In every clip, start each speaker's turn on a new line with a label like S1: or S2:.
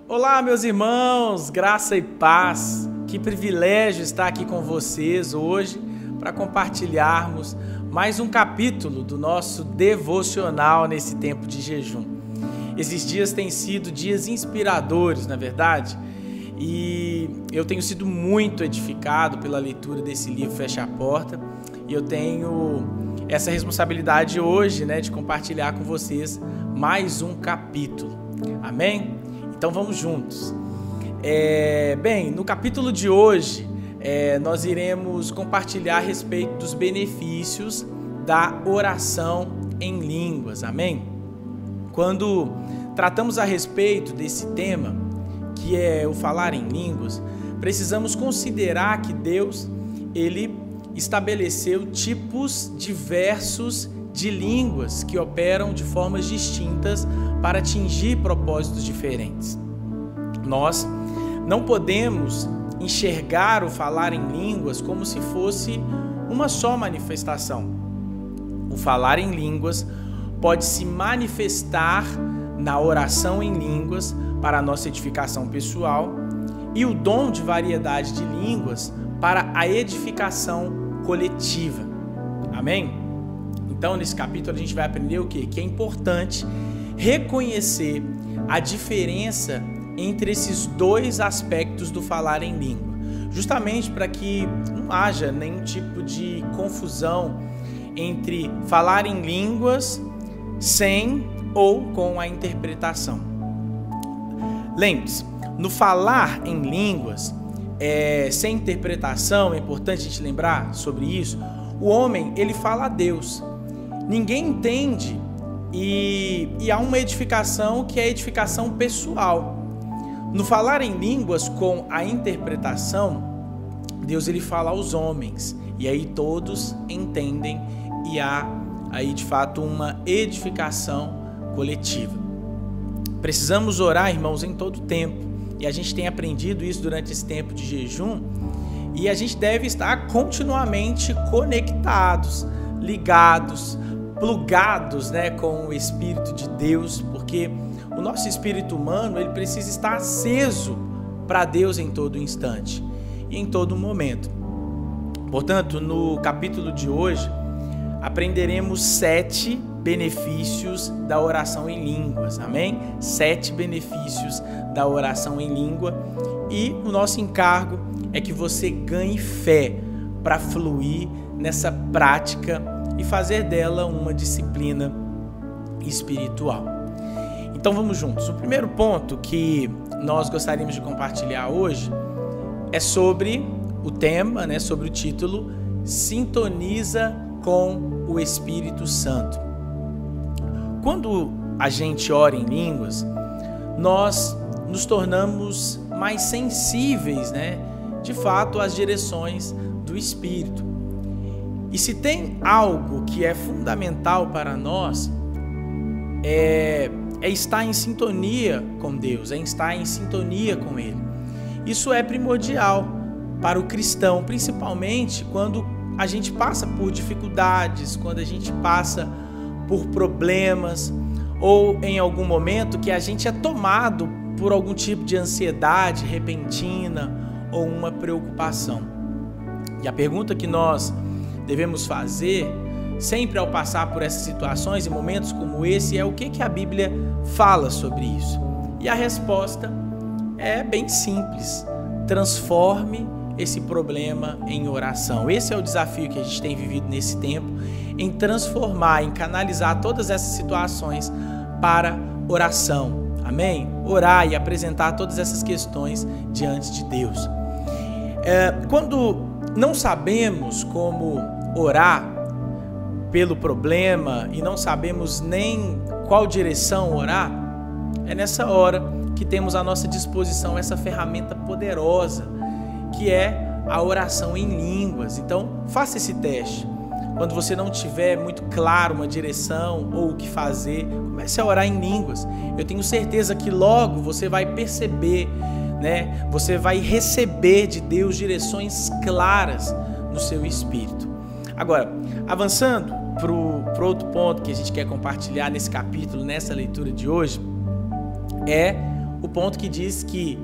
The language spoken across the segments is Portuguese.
S1: Olá, meus irmãos, graça e paz. Que privilégio estar aqui com vocês hoje para compartilharmos mais um capítulo do nosso devocional nesse tempo de jejum. Esses dias têm sido dias inspiradores, na verdade, e eu tenho sido muito edificado pela leitura desse livro Fecha a Porta, e eu tenho essa responsabilidade hoje, de compartilhar com vocês mais um capítulo. Amém? Então vamos juntos. No capítulo de hoje, nós iremos compartilhar a respeito dos benefícios da oração em línguas. Amém? Quando tratamos a respeito desse tema, que é o falar em línguas, precisamos considerar que Deus, Ele estabeleceu tipos diversos de línguas que operam de formas distintas para atingir propósitos diferentes. Nós não podemos enxergar o falar em línguas como se fosse uma só manifestação. O falar em línguas pode se manifestar na oração em línguas para a nossa edificação pessoal e o dom de variedade de línguas para a edificação coletiva. Amém? Então, nesse capítulo, a gente vai aprender o quê? Que é importante reconhecer a diferença entre esses dois aspectos do falar em língua, justamente para que não haja nenhum tipo de confusão entre falar em línguas sem ou com a interpretação. Lembre-se, no falar em línguas, sem interpretação, é importante a gente lembrar sobre isso, o homem, ele fala a Deus. Ninguém entende e há uma edificação que é a edificação pessoal. No falar em línguas com a interpretação, Deus ele fala aos homens e aí todos entendem e há aí de fato uma edificação coletiva. Precisamos orar, irmãos, em todo tempo e a gente tem aprendido isso durante esse tempo de jejum e a gente deve estar continuamente conectados, ligados, plugados, com o Espírito de Deus, porque o nosso espírito humano ele precisa estar aceso para Deus em todo instante e em todo momento. Portanto, no capítulo de hoje, aprenderemos 7 benefícios da oração em línguas, amém? 7 benefícios da oração em língua e o nosso encargo é que você ganhe fé para fluir nessa prática e fazer dela uma disciplina espiritual. Então vamos juntos. O primeiro ponto que nós gostaríamos de compartilhar hoje é sobre o tema, sobre o título Sintoniza com o Espírito Santo. Quando a gente ora em línguas, nós nos tornamos mais sensíveis, de fato, às direções do Espírito. E se tem algo que é fundamental para nós, é estar em sintonia com Deus, é estar em sintonia com Ele. Isso é primordial para o cristão, principalmente quando a gente passa por dificuldades, quando a gente passa por problemas, ou em algum momento que a gente é tomado por algum tipo de ansiedade repentina ou uma preocupação. E a pergunta que nós devemos fazer sempre ao passar por essas situações e momentos como esse é o que a Bíblia fala sobre isso. E a resposta é bem simples: transforme esse problema em oração. Esse é o desafio que a gente tem vivido nesse tempo, em transformar, em canalizar todas essas situações para oração. Amém? Orar e apresentar todas essas questões diante de Deus. Quando não sabemos como orar pelo problema e não sabemos nem qual direção orar, é nessa hora que temos à nossa disposição essa ferramenta poderosa, que é a oração em línguas. Então, faça esse teste. Quando você não tiver muito claro uma direção ou o que fazer, comece a orar em línguas. Eu tenho certeza que logo você vai perceber, você vai receber de Deus direções claras no seu espírito. Agora, avançando para o outro ponto que a gente quer compartilhar nesse capítulo, nessa leitura de hoje, é o ponto que diz que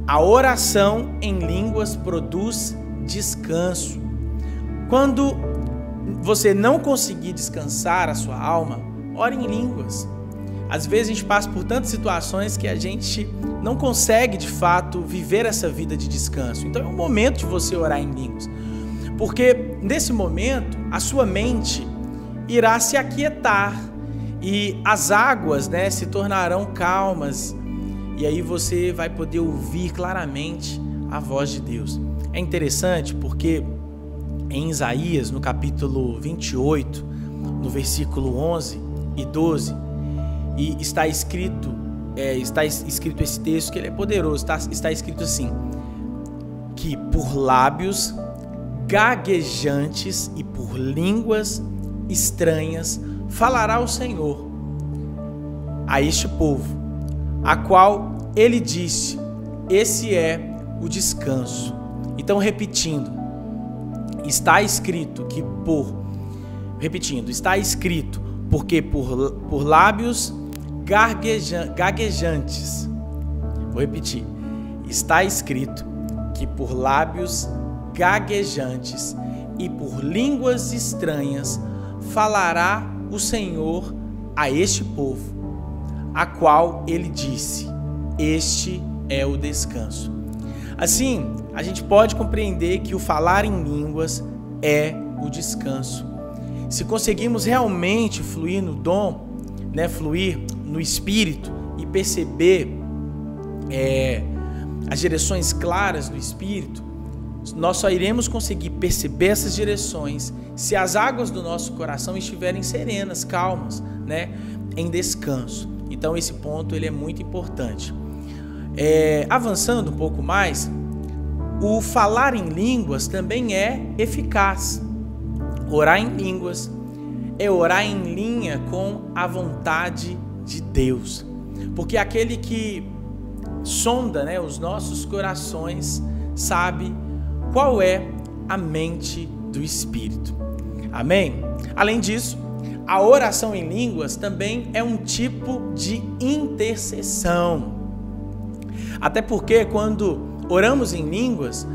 S1: a oração em línguas produz descanso. Quando você não conseguir descansar a sua alma, ore em línguas. Às vezes a gente passa por tantas situações que a gente não consegue de fato viver essa vida de descanso. Então é um momento de você orar em línguas, porque nesse momento a sua mente irá se aquietar e as águas, né, se tornarão calmas, e aí você vai poder ouvir claramente a voz de Deus. É interessante porque em Isaías, no capítulo 28, no versículo 11 e 12, e está escrito esse texto, que ele é poderoso, está escrito assim, que por lábios gaguejantes e por línguas estranhas falará o Senhor a este povo, a qual ele disse, esse é o descanso. Então, repetindo, está escrito porque por lábios gaguejantes, vou repetir, está escrito que por lábios gaguejantes e por línguas estranhas falará o Senhor a este povo, a qual ele disse, este é o descanso. Assim, a gente pode compreender que o falar em línguas é o descanso. Se conseguimos realmente fluir no dom, né, fluir no Espírito e perceber as direções claras do Espírito, nós só iremos conseguir perceber essas direções se as águas do nosso coração estiverem serenas, calmas, né, em descanso. Então esse ponto ele é muito importante. Avançando um pouco mais, o falar em línguas também é eficaz. Orar em línguas é orar em linha com a vontade de Deus, porque aquele que sonda, né, os nossos corações sabe qual é a mente do Espírito. Amém? Além disso, a oração em línguas também é um tipo de intercessão. Até porque quando oramos em línguas,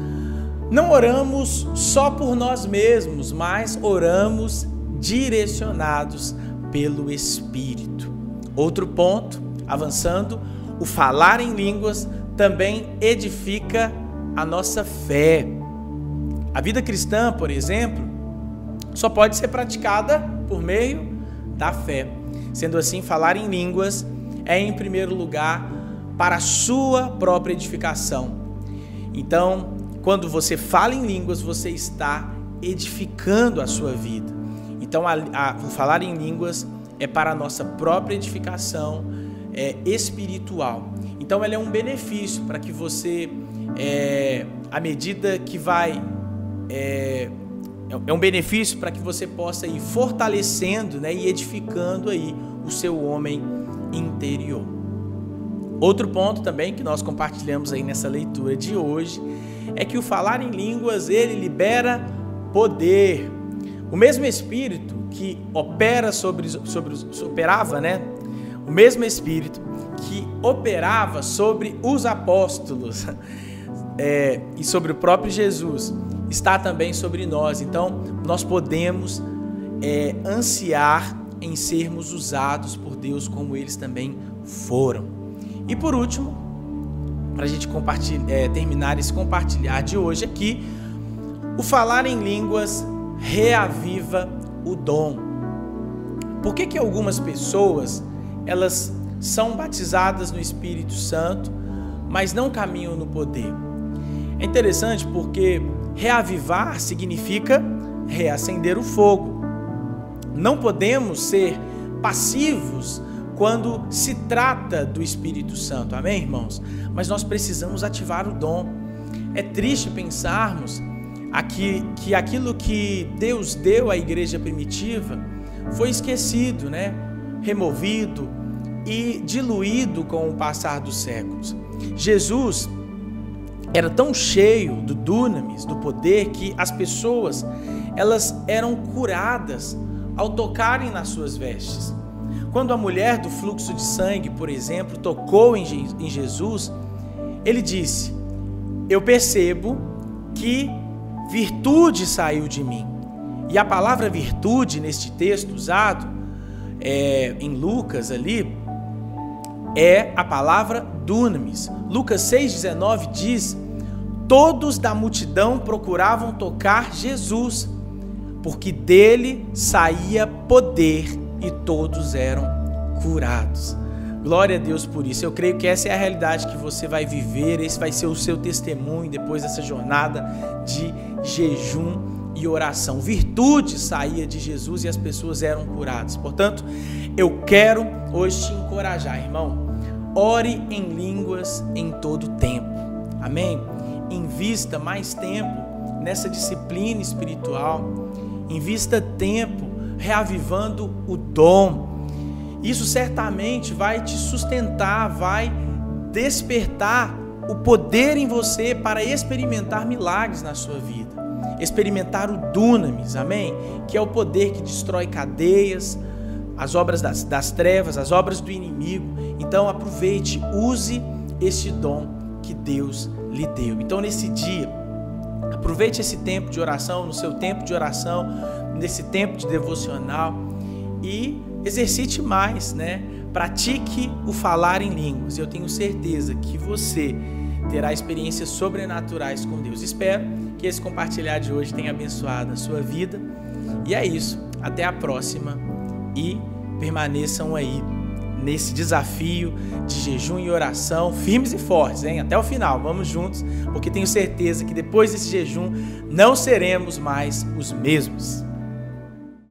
S1: não oramos só por nós mesmos, mas oramos direcionados pelo Espírito. Outro ponto, avançando, o falar em línguas também edifica a nossa fé. A vida cristã, por exemplo, só pode ser praticada por meio da fé. Sendo assim, falar em línguas é, em primeiro lugar, para a sua própria edificação. Então, quando você fala em línguas, você está edificando a sua vida. Então, o falar em línguas é para a nossa própria edificação espiritual. Então, ela é um benefício para que você, à medida que vai... É um benefício para que você possa ir fortalecendo, né, e edificando aí o seu homem interior. Outro ponto também que nós compartilhamos aí nessa leitura de hoje é que o falar em línguas, ele libera poder. O mesmo Espírito que operava, né? O mesmo Espírito que operava sobre os apóstolos e sobre o próprio Jesus está também sobre nós. Então, nós podemos ansiar em sermos usados por Deus como eles também foram. E por último, para a gente terminar esse compartilhar de hoje aqui, o falar em línguas reaviva o dom. Por que algumas pessoas elas são batizadas no Espírito Santo, mas não caminham no poder? É interessante porque reavivar significa reacender o fogo. Não podemos ser passivos quando se trata do Espírito Santo, amém, irmãos? Mas nós precisamos ativar o dom. É triste pensarmos que aquilo que Deus deu à igreja primitiva foi esquecido, né? Removido e diluído com o passar dos séculos. Jesus era tão cheio do dunamis, do poder, que as pessoas elas eram curadas ao tocarem nas suas vestes. quando a mulher do fluxo de sangue, por exemplo, tocou em Jesus, ele disse: eu percebo que virtude saiu de mim. E a palavra virtude neste texto usado em Lucas ali é a palavra dunamis. Lucas 6,19 diz: todos da multidão procuravam tocar Jesus, porque dele saía poder e todos eram curados. Glória a Deus por isso. Eu creio que essa é a realidade que você vai viver, esse vai ser o seu testemunho depois dessa jornada de jejum e oração. Virtude saía de Jesus e as pessoas eram curadas. Portanto, eu quero hoje te encorajar, irmão. Ore em línguas em todo tempo. Amém? Invista mais tempo nessa disciplina espiritual. Invista tempo reavivando o dom. Isso certamente vai te sustentar, vai despertar o poder em você para experimentar milagres na sua vida. Experimentar o dunamis, amém? Que é o poder que destrói cadeias, as obras das trevas, as obras do inimigo. Então aproveite, use este dom que Deus lhe deu. Então nesse dia, aproveite esse tempo de oração, no seu tempo de oração, nesse tempo de devocional e exercite mais, né? Pratique o falar em línguas. Eu tenho certeza que você terá experiências sobrenaturais com Deus. Espero que esse compartilhar de hoje tenha abençoado a sua vida. E é isso. Até a próxima e permaneçam aí nesse desafio de jejum e oração, firmes e fortes, hein? Até o final, vamos juntos, porque tenho certeza que depois desse jejum não seremos mais os mesmos.